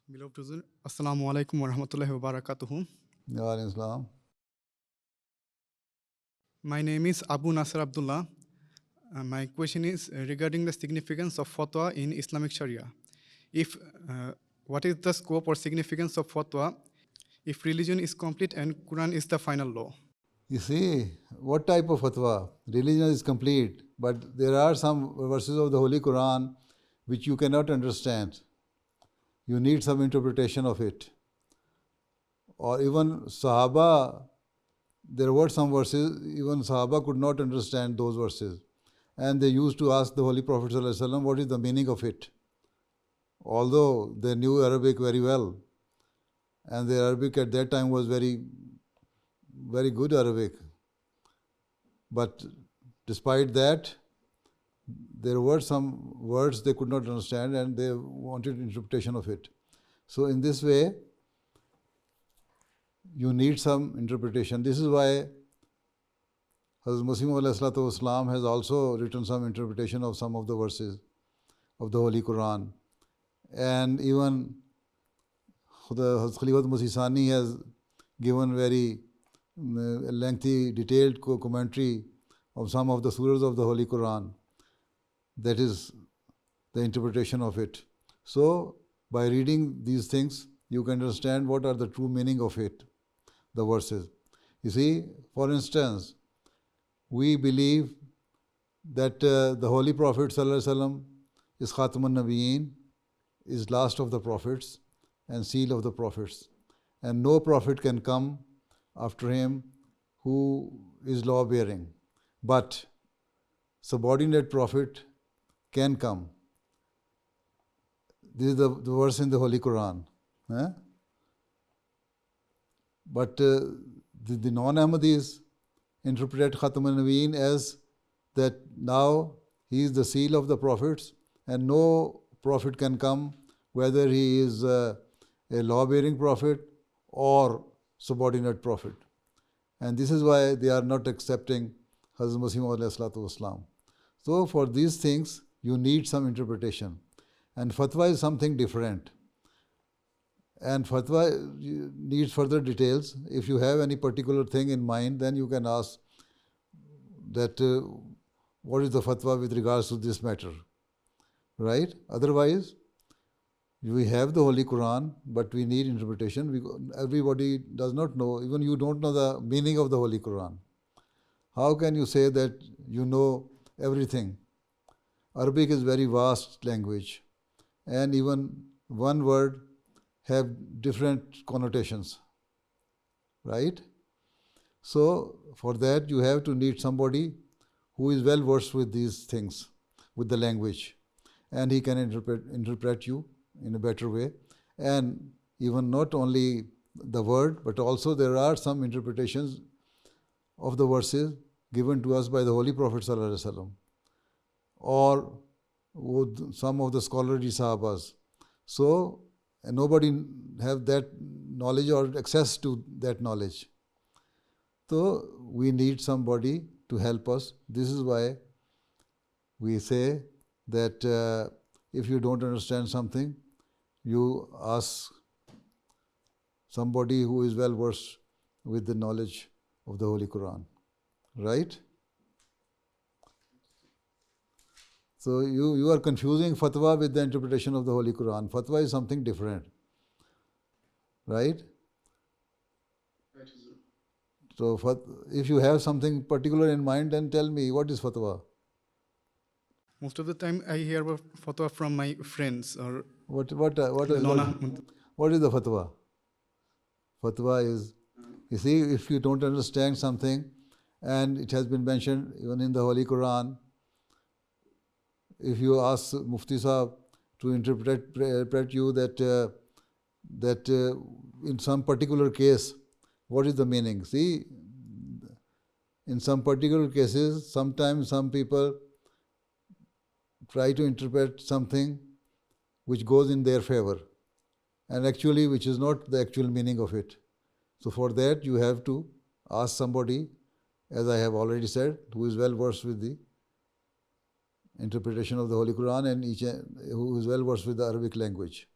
Beloved Huzur, Assalamu alaikum wa rahmatullahi wa barakatuhu. Islam. My name is Abu Nasser Abdullah. My question is regarding the significance of fatwa in Islamic Sharia. What is the scope or significance of fatwa if religion is complete and Quran is the final law? You see, what type of fatwa? Religion is complete, but there are some verses of the Holy Quran which you cannot understand. You need some interpretation of it. Or even Sahaba, there were some verses, even Sahaba could not understand those verses. And they used to ask the Holy Prophet ﷺ, what is the meaning of it? Although they knew Arabic very well, and their Arabic at that time was very, very good Arabic. But despite that, there were some words they could not understand and they wanted interpretation of it. So in this way, you need some interpretation. This is why Hazrat Khalifatul-Masih V has also written some interpretation of some of the verses of the Holy Quran. And even Hazrat Khalifatul-Masih V has given very lengthy, detailed commentary of some of the surahs of the Holy Quran. That is the interpretation of it. So, by reading these things, you can understand what are the true meaning of it, the verses. You see, for instance, we believe that the Holy Prophet ﷺ is Khatamun Nabiyyin, is last of the prophets and seal of the prophets. And no prophet can come after him who is law-bearing. But subordinate prophet can come. This is the verse in the Holy Quran. But the non-Ahmadis interpret Khatam al-Nabiyyin as that now he is the seal of the prophets and no prophet can come, whether he is a law-bearing prophet or subordinate prophet. And this is why they are not accepting Hazrat Masih V. So for these things, you need some interpretation. And fatwa is something different. And fatwa needs further details. If you have any particular thing in mind, then you can ask that what is the fatwa with regards to this matter, right? Otherwise, we have the Holy Quran, but we need interpretation. Everybody does not know, even you don't know the meaning of the Holy Quran. How can you say that you know everything? Arabic is very vast language, and even one word have different connotations, right? So for that you have to need somebody who is well versed with these things, with the language, and he can interpret you in a better way. And even not only the word, but also there are some interpretations of the verses given to us by the Holy Prophet ﷺ, or with some of the scholarly Sahabas. So nobody have that knowledge or access to that knowledge. So we need somebody to help us. This is why we say that if you don't understand something, you ask somebody who is well versed with the knowledge of the Holy Quran, right? So you are confusing fatwa with the interpretation of the Holy Quran. Fatwa is something different, right? So if you have something particular in mind, then tell me, what is fatwa? Most of the time I hear about fatwa from my friends or What is the fatwa? Fatwa is, you see, if you don't understand something, and it has been mentioned even in the Holy Quran, if you ask Mufti Sahib to interpret you that in some particular case, what is the meaning? See, in some particular cases, sometimes some people try to interpret something which goes in their favor, and actually which is not the actual meaning of it. So for that you have to ask somebody, as I have already said, who is well versed with the interpretation of the Holy Quran and who is well versed with the Arabic language.